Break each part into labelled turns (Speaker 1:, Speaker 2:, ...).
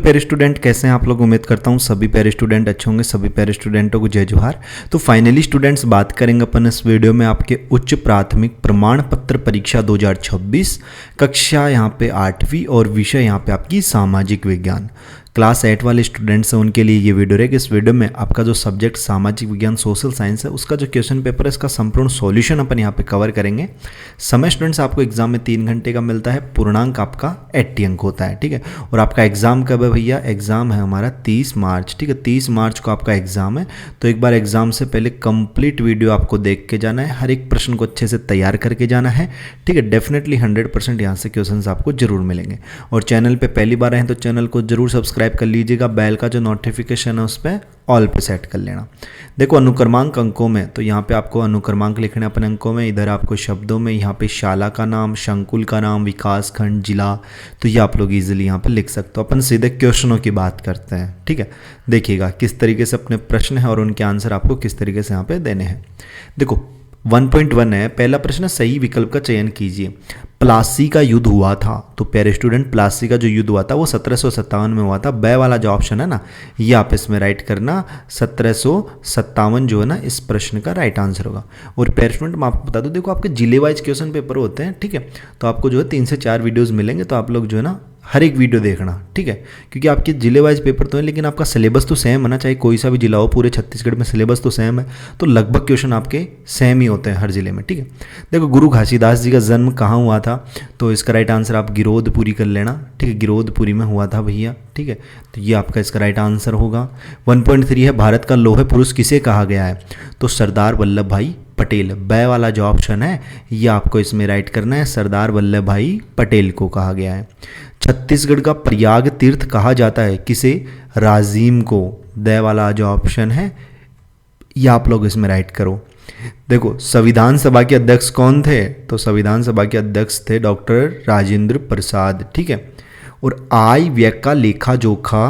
Speaker 1: प्यारे स्टूडेंट कैसे हैं आप लोग। उम्मीद करता हूँ सभी प्यारे स्टूडेंट अच्छे होंगे। सभी प्यारे स्टूडेंटों को जय जोहार। तो फाइनली स्टूडेंट्स बात करेंगे अपन इस वीडियो में आपके उच्च प्राथमिक प्रमाण पत्र परीक्षा 2026 कक्षा यहाँ पे 8वीं और विषय यहाँ पे आपकी सामाजिक विज्ञान। क्लास 8 वाले स्टूडेंट्स हैं उनके लिए ये वीडियो रहेगा। इस वीडियो में आपका जो सब्जेक्ट सामाजिक विज्ञान सोशल साइंस है उसका जो क्वेश्चन पेपर है इसका संपूर्ण सॉल्यूशन अपन यहाँ पे कवर करेंगे। समय स्टूडेंट्स आपको एग्जाम में 3 घंटे का मिलता है। पूर्णांक आपका 80 अंक होता है, ठीक है। और आपका एग्जाम कब है भैया? एग्जाम है हमारा 30 मार्च, ठीक है। 30 मार्च को आपका एग्जाम है। तो एक बार एग्जाम से पहले कंप्लीट वीडियो आपको देख के जाना है, हर एक प्रश्न को अच्छे से तैयार करके जाना है, ठीक है। डेफिनेटली 100% यहाँ से क्वेश्चन आपको जरूर मिलेंगे। और चैनल पे पहली बार आए तो चैनल को जरूर सब्सक्राइब कर लीजिएगा। बेल का जो नोटिफिकेशन है उस पर ऑल पे सेट कर लेना। देखो अनुक्रमांक अंकों में, तो यहाँ पे आपको अनुक्रमांक लिखने अपने अंकों में। इधर आपको शब्दों में यहाँ पे शाला का नाम, संकुल का नाम, विकास खंड, जिला, तो ये आप लोग इजीली यहाँ पे लिख सकते हो। अपन सीधे क्वेश्चनों की बात करते हैं, ठीक है। देखिएगा किस तरीके से अपने प्रश्न है और उनके आंसर आपको किस तरीके से यहाँ पे देने हैं। देखो 1.1 है। पहला प्रश्न, सही विकल्प का चयन कीजिए। प्लासी का युद्ध हुआ था, तो प्यारे स्टूडेंट प्लासी का जो युद्ध हुआ था वो 1757 में हुआ था। ब वाला जो ऑप्शन है ना ये आप इसमें राइट करना। 1757 जो है ना इस प्रश्न का राइट आंसर होगा। और प्यारे स्टूडेंट मैं आपको बता दूं, देखो आपके जिले वाइज क्वेश्चन पेपर होते हैं, ठीक है। तो आपको जो है 3 से 4 वीडियोज़ मिलेंगे, तो आप लोग जो है ना हर एक वीडियो देखना, ठीक है। क्योंकि आपके जिले वाइज पेपर तो है लेकिन आपका सिलेबस तो सेम है ना, चाहे कोई सा भी जिला हो, पूरे छत्तीसगढ़ में सिलेबस तो सेम है। तो लगभग क्वेश्चन आपके सेम ही होते हैं हर जिले में, ठीक है। देखो गुरु घासीदास जी का जन्म कहाँ हुआ था, तो इसका राइट आंसर आप गिरोधपुरी कर लेना, ठीक है। गिरोधपुरी में हुआ था भैया, ठीक है। तो ये आपका इसका राइट आंसर होगा। 1.3 है, भारत का लौह पुरुष किसे कहा गया है, तो सरदार वल्लभ भाई पटेल। ब वाला जो ऑप्शन है ये आपको इसमें राइट करना है, सरदार वल्लभ भाई पटेल को कहा गया है। छत्तीसगढ़ का प्रयाग तीर्थ कहा जाता है किसे, राजिम को। द वाला जो ऑप्शन है ये आप लोग इसमें राइट करो। देखो संविधान सभा के अध्यक्ष कौन थे, तो संविधान सभा के अध्यक्ष थे डॉक्टर राजेंद्र प्रसाद, ठीक है। और आय व्यय का लेखा जोखा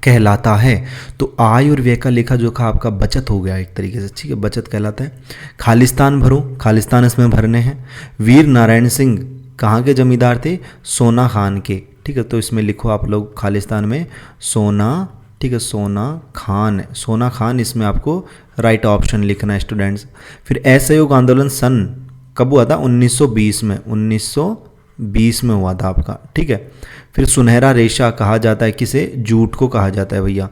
Speaker 1: कहलाता है, तो आय और व्यय का लेखा जोखा आपका बचत हो गया एक तरीके से, ठीक है। बचत कहलाता है। खालिस्तान भरो, खालिस्तान इसमें भरने हैं। वीर नारायण सिंह कहाँ के जमींदार थे, सोना खान के, ठीक है। तो इसमें लिखो आप लोग खालिस्तान में सोना, ठीक है। सोना खान, सोना खान इसमें आपको राइट ऑप्शन लिखना है स्टूडेंट्स। फिर असहयोग आंदोलन सन कब हुआ था, 1920 में, 1920 में हुआ था आपका, ठीक है। फिर सुनहरा रेशा कहा जाता है किसे, जूट को कहा जाता है भैया,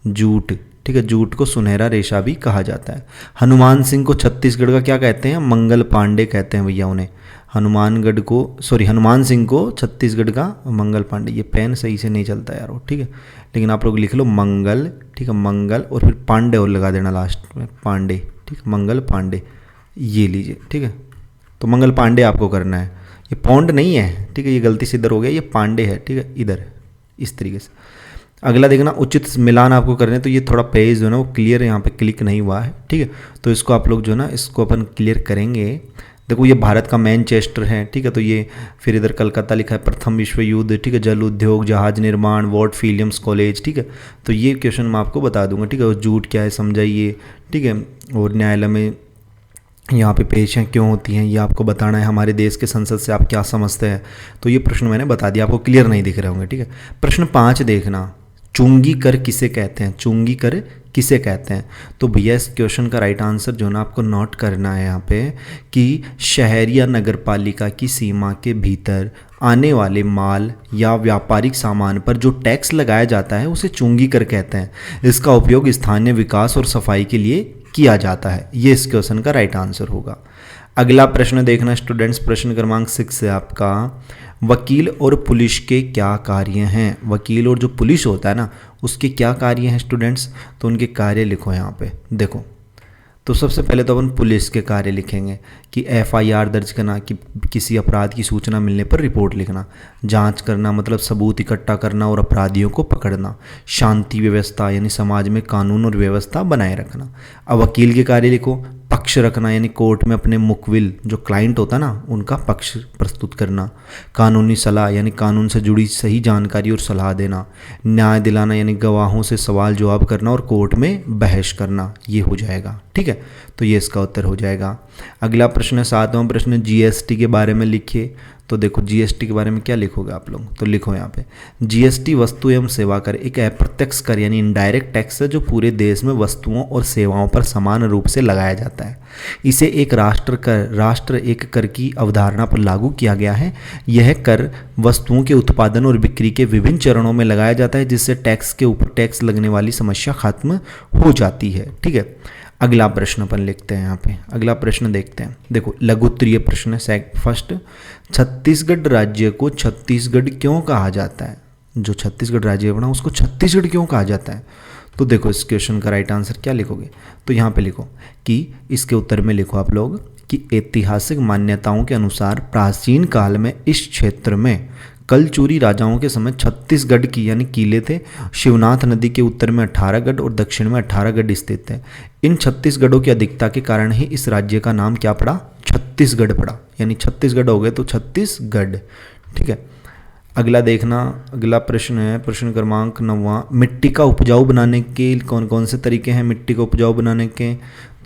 Speaker 1: जूट, ठीक है। जूट को सुनहरा रेशा भी कहा जाता है। हनुमान सिंह को छत्तीसगढ़ का क्या कहते हैं, मंगल पांडे कहते हैं भैया उन्हें। हनुमान सिंह को छत्तीसगढ़ का मंगल पांडे। ये पेन सही से नहीं चलता यार वो, ठीक है। लेकिन आप लोग लिख लो मंगल, ठीक है, मंगल और फिर पांडे और लगा देना लास्ट में, पांडे, ठीक है, मंगल पांडे, ये लीजिए, ठीक है। तो मंगल पांडे आपको करना है, ये पौंड नहीं है, ठीक है, ये गलती से इधर हो गया, ये पांडे है, ठीक है, इधर इस तरीके से। अगला देखना, उचित मिलान आपको करना है, तो ये थोड़ा पेज जो है ना वो क्लियर यहाँ पे क्लिक नहीं हुआ है, ठीक है। तो इसको आप लोग जो है ना इसको अपन क्लियर करेंगे। देखो ये भारत का मैनचेस्टर है, ठीक है। तो ये फिर इधर कलकत्ता लिखा है, प्रथम विश्व युद्ध, ठीक है, जल उद्योग, जहाज निर्माण, वॉर्ड विलियम्स कॉलेज, ठीक है। तो ये क्वेश्चन मैं आपको बता दूंगा, ठीक है। और जूट क्या है समझाइए, ठीक है। और न्यायालय में यहाँ पे पेशियाँ क्यों होती हैं ये आपको बताना है। हमारे देश के संसद से आप क्या समझते हैं, तो ये प्रश्न मैंने बता दिया, आपको क्लियर नहीं दिख रहे होंगे, ठीक है। प्रश्न 5 देखना, चुंगी कर किसे कहते हैं, चुंगी कर किसे कहते हैं, तो भैया इस क्वेश्चन का राइट आंसर जो ना आपको नोट करना है यहाँ पे कि शहर या नगर पालिका की सीमा के भीतर आने वाले माल या व्यापारिक सामान पर जो टैक्स लगाया जाता है उसे चुंगी कर कहते हैं। इसका उपयोग स्थानीय विकास और सफाई के लिए किया जाता है। ये इस क्वेश्चन का राइट आंसर होगा। अगला प्रश्न देखना स्टूडेंट्स, प्रश्न क्रमांक 6 है आपका, वकील और पुलिस के क्या कार्य हैं। वकील और जो पुलिस होता है ना उसके क्या कार्य हैं स्टूडेंट्स, तो उनके कार्य लिखो यहाँ पे। देखो तो सबसे पहले तो अपन पुलिस के कार्य लिखेंगे कि FIR दर्ज करना, कि किसी अपराध की सूचना मिलने पर रिपोर्ट लिखना, जांच करना मतलब सबूत इकट्ठा करना और अपराधियों को पकड़ना, शांति व्यवस्था यानी समाज में कानून और व्यवस्था बनाए रखना। अब वकील के कार्य लिखो, पक्ष रखना यानी कोर्ट में अपने मुकविल जो क्लाइंट होता ना उनका पक्ष प्रस्तुत करना, कानूनी सलाह यानी कानून से जुड़ी सही जानकारी और सलाह देना, न्याय दिलाना यानी गवाहों से सवाल जवाब करना और कोर्ट में बहस करना, ये हो जाएगा, ठीक है। तो ये इसका उत्तर हो जाएगा। अगला प्रश्न है 7वां प्रश्न, GST के बारे में लिखिए। तो देखो जीएसटी के बारे में क्या लिखोगे आप लोग, तो लिखो यहाँ पे जीएसटी वस्तु एवं सेवा कर एक अप्रत्यक्ष कर यानी इनडायरेक्ट टैक्स है जो पूरे देश में वस्तुओं और सेवाओं पर समान रूप से लगाया जाता है। इसे एक राष्ट्र एक कर की अवधारणा पर लागू किया गया है। यह कर वस्तुओं के उत्पादन और बिक्री के विभिन्न चरणों में लगाया जाता है, जिससे टैक्स के ऊपर टैक्स लगने वाली समस्या खत्म हो जाती है। ठीक है, अगला प्रश्न अपन लिखते हैं यहाँ पे, अगला प्रश्न देखते हैं। देखो लघु उत्तरीय प्रश्न है फर्स्ट, छत्तीसगढ़ राज्य को छत्तीसगढ़ क्यों कहा जाता है? जो छत्तीसगढ़ राज्य बना उसको छत्तीसगढ़ क्यों कहा जाता है? तो देखो इस क्वेश्चन का राइट आंसर क्या लिखोगे, तो यहाँ पे लिखो कि इसके उत्तर में लिखो आप लोग कि ऐतिहासिक मान्यताओं के अनुसार प्राचीन काल में इस क्षेत्र में कलचुरी राजाओं के समय 36 गढ़ की यानी किले थे। शिवनाथ नदी के उत्तर में 18 गढ़ और दक्षिण में 18 गढ़ स्थित है। इन 36 गढ़ों की अधिकता के कारण ही इस राज्य का नाम क्या पड़ा? छत्तीसगढ़ पड़ा, यानी 36 गढ़ हो गए तो छत्तीसगढ़। ठीक है, अगला देखना, अगला प्रश्न है प्रश्न क्रमांक 9। मिट्टी का उपजाऊ बनाने के कौन कौन से तरीके हैं मिट्टी को उपजाऊ बनाने के?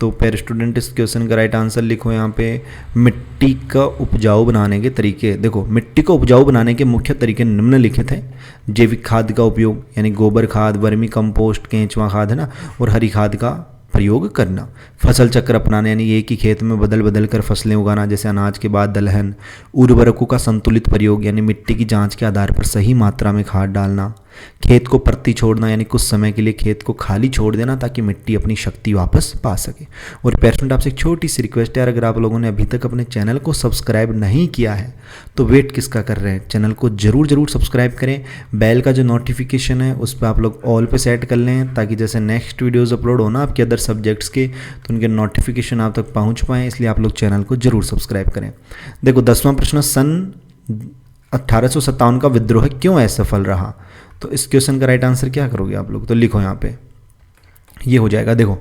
Speaker 1: तो पेयर स्टूडेंट इस क्वेश्चन का राइट आंसर लिखो यहाँ पे, मिट्टी का उपजाऊ बनाने के तरीके। देखो मिट्टी को उपजाऊ बनाने के मुख्य तरीके निम्नलिखित हैं। जैविक खाद का उपयोग यानी गोबर खाद, वर्मी कंपोस्ट, केंचुआ खाद है ना, और हरी खाद का प्रयोग करना। फसल चक्र अपनाना यानी एक ही खेत में बदल बदल कर फसलें उगाना, जैसे अनाज के बाद दलहन। उर्वरकों का संतुलित प्रयोग यानी मिट्टी की जांच के आधार पर सही मात्रा में खाद डालना। खेत को परती छोड़ना यानी कुछ समय के लिए खेत को खाली छोड़ देना ताकि मिट्टी अपनी शक्ति वापस पा सके। और पेरेंट आपसे एक छोटी सी रिक्वेस्ट है, अगर आप लोगों ने अभी तक अपने चैनल को सब्सक्राइब नहीं किया है तो वेट किसका कर रहे हैं, चैनल को जरूर सब्सक्राइब करें। बेल का जो नोटिफिकेशन है उस पर आप लोग ऑल पे सेट कर लें ताकि जैसे नेक्स्ट वीडियोस अपलोड होना आपके अदर सब्जेक्ट्स के तो उनके नोटिफिकेशन आप तक पहुँच पाएँ, इसलिए आप लोग चैनल को जरूर सब्सक्राइब करें। देखो 10वां प्रश्न, सन 1857 का विद्रोह क्यों असफल रहा? तो इस क्वेश्चन का राइट आंसर क्या करोगे आप लोग, तो लिखो यहाँ पे, ये हो जाएगा। देखो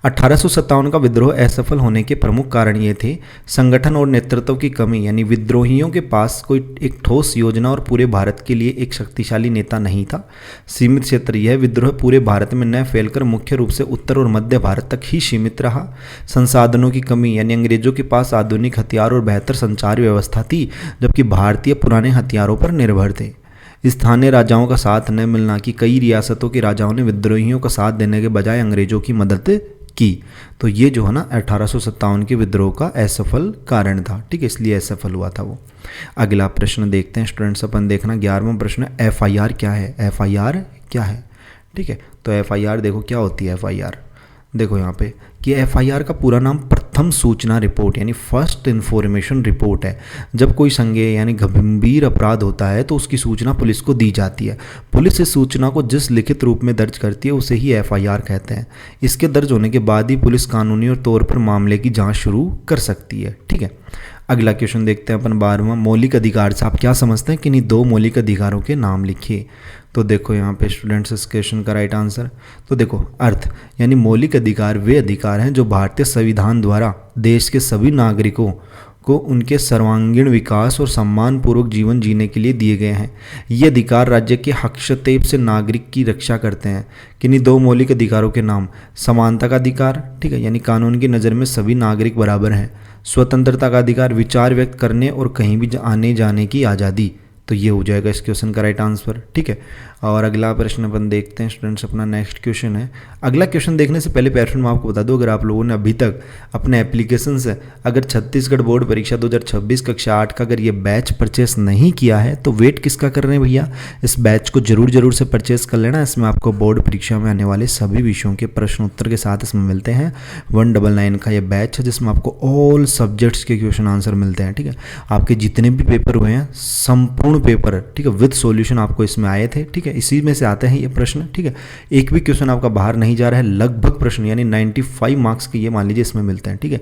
Speaker 1: 1857 का विद्रोह असफल होने के प्रमुख कारण ये थे संगठन और नेतृत्व की कमी, यानी विद्रोहियों के पास कोई एक ठोस योजना और पूरे भारत के लिए एक शक्तिशाली नेता नहीं था। सीमित क्षेत्र, यह विद्रोह पूरे भारत में न फैलकर मुख्य रूप से उत्तर और मध्य भारत तक ही सीमित रहा। संसाधनों की कमी, यानी अंग्रेजों के पास आधुनिक हथियार और बेहतर संचार व्यवस्था थी जबकि भारतीय पुराने हथियारों पर निर्भर थे। स्थानीय राजाओं का साथ न मिलना, कि कई रियासतों के राजाओं ने विद्रोहियों का साथ देने के बजाय अंग्रेजों की मदद की, तो ये जो है ना 1857 के विद्रोह का असफल कारण था। ठीक है, इसलिए असफल हुआ था वो। अगला प्रश्न देखते हैं स्टूडेंट्स, अपन देखना 11वां प्रश्न, एफआईआर क्या है? एफआईआर क्या है? ठीक है, तो एफआईआर देखो क्या होती है एफआईआर। देखो यहाँ पे कि एफआईआर का पूरा नाम प्रथम सूचना रिपोर्ट यानी फर्स्ट इन्फॉर्मेशन रिपोर्ट है। जब कोई संज्ञेय यानी गंभीर अपराध होता है तो उसकी सूचना पुलिस को दी जाती है। पुलिस इस सूचना को जिस लिखित रूप में दर्ज करती है उसे ही एफआईआर कहते हैं। इसके दर्ज होने के बाद ही पुलिस कानूनी तौर पर मामले की जाँच शुरू कर सकती है। ठीक है, अगला क्वेश्चन देखते हैं अपन 12वां, मौलिक अधिकार से आप क्या समझते हैं? किन्हीं 2 मौलिक अधिकारों के नाम लिखिए। तो देखो यहाँ पे स्टूडेंट्स इस क्वेश्चन का राइट आंसर, तो देखो अर्थ यानी मौलिक अधिकार वे अधिकार हैं जो भारतीय संविधान द्वारा देश के सभी नागरिकों को उनके सर्वांगीण विकास और सम्मानपूर्वक जीवन जीने के लिए दिए गए हैं। ये अधिकार राज्य के हस्तक्षेप से नागरिक की रक्षा करते हैं। किन्हीं 2 मौलिक अधिकारों के नाम, समानता का अधिकार, ठीक है, यानी कानून की नज़र में सभी नागरिक बराबर हैं। स्वतंत्रता का अधिकार, विचार व्यक्त करने और कहीं भी आने जाने की आज़ादी, तो ये हो जाएगा इस क्वेश्चन का राइट आंसर। ठीक है, और अगला प्रश्न अपन देखते हैं स्टूडेंट्स, अपना नेक्स्ट क्वेश्चन है। अगला क्वेश्चन देखने से पहले पेरेंट मैं आपको बता दूं, अगर आप लोगों ने अभी तक अपने एप्लीकेशन से अगर छत्तीसगढ़ बोर्ड परीक्षा 2026 कक्षा 8 का अगर ये बैच परचेस नहीं किया है तो वेट किसका कर रहे हैं भैया? इस बैच को जरूर से परचेस कर लेना। इसमें आपको बोर्ड परीक्षा में आने वाले सभी विषयों के प्रश्न उत्तर के साथ इसमें मिलते हैं। 199 का ये बैच है जिसमें आपको ऑल सब्जेक्ट्स के क्वेश्चन आंसर मिलते हैं। ठीक है, आपके जितने भी पेपर हुए हैं संपूर्ण पेपर, ठीक है, विद सॉल्यूशन आपको इसमें आए थे। ठीक है, इसी में से आते हैं ये प्रश्न। ठीक है, एक भी क्वेश्चन आपका बाहर नहीं जा रहा है। लगभग प्रश्न यानी 95 मार्क्स के ये मान लीजिए इसमें मिलते हैं। ठीक है,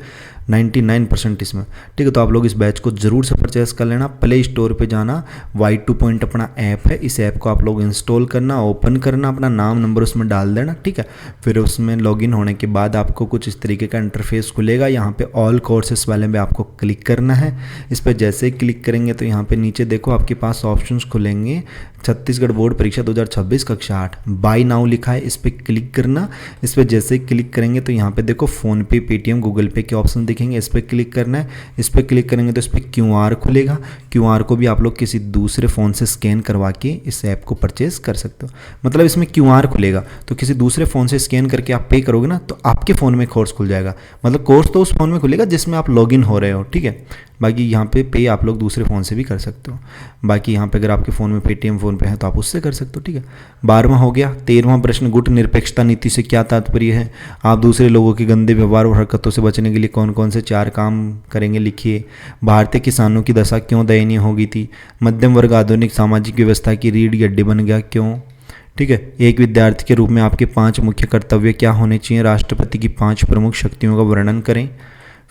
Speaker 1: 99% इसमें। ठीक है, तो आप लोग इस बैच को जरूर से परचेस कर लेना। प्ले स्टोर पे जाना, Y2 पॉइंट अपना ऐप है, इस ऐप को आप लोग इंस्टॉल करना, ओपन करना, अपना नाम नंबर उसमें डाल देना। ठीक है, फिर उसमें लॉगिन होने के बाद आपको कुछ इस तरीके का इंटरफेस खुलेगा। यहाँ पे ऑल कोर्सेस वाले में आपको क्लिक करना है। इस पर जैसे ही क्लिक करेंगे तो यहाँ पे नीचे देखो आपके पास ऑप्शंस खुलेंगे, छत्तीसगढ़ बोर्ड परीक्षा 2026 कक्षा 8 बाय नाउ लिखा है, इस पर क्लिक करना। इस पर जैसे ही क्लिक करेंगे तो यहाँ पे देखो फ़ोनपे, पेटीएम, गूगल पे के ऑप्शन दिखेंगे, इस पर क्लिक करना है। इस पर क्लिक करेंगे तो इस पर QR खुलेगा। QR को भी आप लोग किसी दूसरे फ़ोन से स्कैन करवा के इस ऐप को परचेज कर सकते हो। मतलब इसमें QR खुलेगा तो किसी दूसरे फ़ोन से स्कैन करके आप पे करोगे ना तो आपके फ़ोन में कोर्स खुल जाएगा। मतलब कोर्स तो उस फ़ोन में खुलेगा जिसमें आप लॉगिन हो रहे हो, ठीक है। बाकी यहाँ पे आप लोग दूसरे फ़ोन से भी कर सकते हो। बाकी यहाँ पे अगर आपके फ़ोन में पेटीएम फ़ोन पे है तो आप उससे कर सकते हो, ठीक है। 12वां हो गया। 13वां प्रश्न, गुट निरपेक्षता नीति से क्या तात्पर्य है? आप दूसरे लोगों के गंदे व्यवहार और हरकतों से बचने के लिए कौन कौन से 4 काम करेंगे, लिखिए। भारतीय किसानों की दशा क्यों दयनीय हो गई थी? मध्यम वर्ग आधुनिक सामाजिक व्यवस्था की रीढ़ की हड्डी बन गया, क्यों? ठीक है। एक विद्यार्थी के रूप में आपके 5 मुख्य कर्तव्य क्या होने चाहिए? राष्ट्रपति की 5 प्रमुख शक्तियों का वर्णन करें।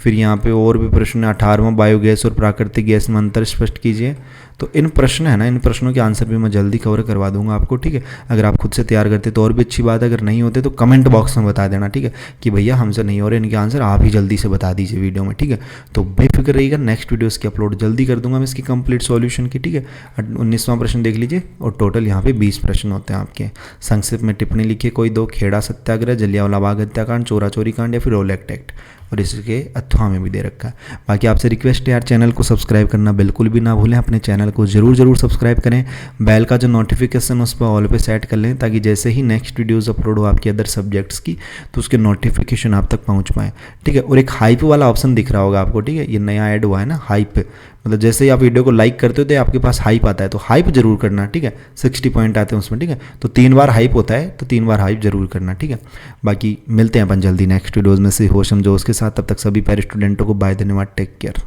Speaker 1: फिर यहाँ पे और भी प्रश्न है। 18वां, बायोगैस और प्राकृतिक गैस में अंतर स्पष्ट कीजिए। तो इन प्रश्न है ना, इन प्रश्नों के आंसर भी मैं जल्दी कवर करवा दूंगा आपको, ठीक है। अगर आप खुद से तैयार करते तो और भी अच्छी बात है, अगर नहीं होते तो कमेंट बॉक्स में बता देना, ठीक है, कि भैया हमसे नहीं हो रहे इनके आंसर, आप ही जल्दी से बता दीजिए वीडियो में, ठीक है। तो बेफिक्र रहिएगा, नेक्स्ट वीडियो इसकी अपलोड जल्दी कर दूंगा मैं इसकी कंप्लीट सॉल्यूशन की, ठीक है। 19वां प्रश्न देख लीजिए और टोटल यहाँ पे 20 प्रश्न होते हैं आपके। संक्षिप्त में टिप्पणी लिखिए कोई 2, खेड़ा सत्याग्रह, जलियांवाला बाग हत्याकांड, चोरा चोरी कांड या फिर रोल एक्ट, और इसके अथवा में भी दे रखा है। बाकी आपसे रिक्वेस्ट है यार, चैनल को सब्सक्राइब करना बिल्कुल भी ना भूलें। अपने चैनल को जरूर सब्सक्राइब करें। बेल का जो नोटिफिकेशन उस पर ऑल पे सेट कर लें ताकि जैसे ही नेक्स्ट वीडियोस अपलोड हो आपके अदर सब्जेक्ट्स की तो उसके नोटिफिकेशन आप तक पहुंच पाए, ठीक है। और एक हाइप वाला ऑप्शन दिख रहा होगा आपको, ठीक है, ये नया ऐड हुआ है ना हाइप, मतलब जैसे ही आप वीडियो को लाइक करते हो तो आपके पास हाइप आता है, तो हाइप जरूर करना, ठीक है। 60 पॉइंट आते हैं उसमें, ठीक है। तो 3 बार हाइप होता है तो 3 बार हाइप जरूर करना, ठीक है। बाकी मिलते हैं अपन जल्दी नेक्स्ट वीडियोज़ में से होशम जोश के साथ। तब तक सभी पैर स्टूडेंटों को बाय, धन्यवाद, टेक केयर।